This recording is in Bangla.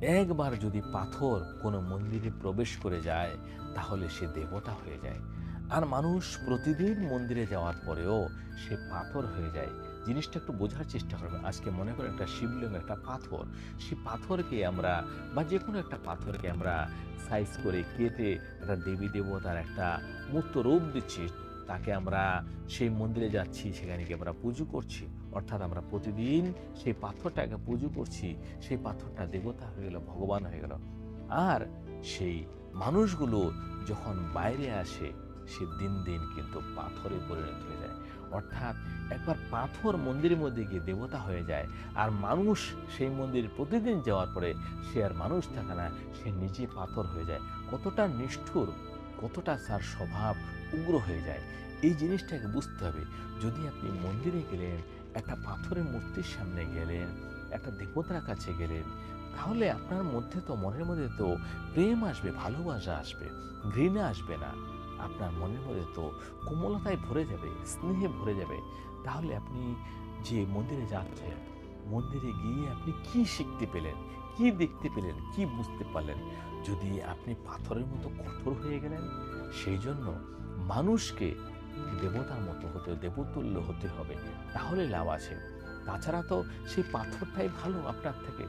একবার যদি পাথর কোনো মন্দিরে প্রবেশ করে যায় তাহলে সে দেবতা হয়ে যায়। আর মানুষ প্রতিদিন মন্দিরে যাওয়ার পরেও সে পাথর হয়ে যায়। জিনিসটা একটু বোঝার চেষ্টা করবেন। আজকে মনে করেন একটা শিবলিঙ্গ, একটা পাথর। সেই পাথরকে আমরা বা যেকোনো একটা পাথরকে আমরা সাইজ করে কেটে একটা দেবী দেবতার একটা মূর্ত রূপ দিচ্ছি। তাকে আমরা সেই মন্দিরে যাচ্ছি, সেখানে গিয়ে আমরা পুজো করছি। অর্থাৎ আমরা প্রতিদিন সেই পাথরটাকে পুজো করছি। সেই পাথরটা দেবতা হয়ে গেল, ভগবান হয়ে গেল। আর সেই মানুষগুলো যখন বাইরে আসে সে দিন দিন কিন্তু পাথরে পরিণত হয়ে যায়। অর্থাৎ একবার পাথর মন্দিরের মধ্যে গিয়ে দেবতা হয়ে যায়, আর মানুষ সেই মন্দিরে প্রতিদিন যাওয়ার পরে সে আর মানুষ থাকে না, সে নিজে পাথর হয়ে যায়। কতটা নিষ্ঠুর, কতটা তার স্বভাব উগ্র হয়ে যায়, এই জিনিসটাকে বুঝতে হবে। যদি আপনি মন্দিরে গেলেন, একটা পাথরের মূর্তির সামনে গেলেন, একটা দেবতার কাছে গেলেন, তাহলে আপনার মধ্যে তো, মনের মধ্যে তো প্রেম আসবে, ভালোবাসা আসবে, ঘৃণা আসবে না। আপনার মনের মধ্যে তো কোমলতায় ভরে যাবে, স্নেহে ভরে যাবে। তাহলে আপনি যে মন্দিরে যাচ্ছেন, মন্দিরে গিয়ে আপনি কি শিখতে পেলেন, কি দেখতে পেলেন, কি বুঝতে পারলেন? যদি আপনি পাথরের মতো কঠোর হয়ে গেলেন, সেই জন্য মানুষকে দেবতার মতো হতে, দেবতুল্য হতে হবে, তাহলে লাভ আছে। তাছাড়া তো সেই পাথরটাই ভালো আপনার থেকে।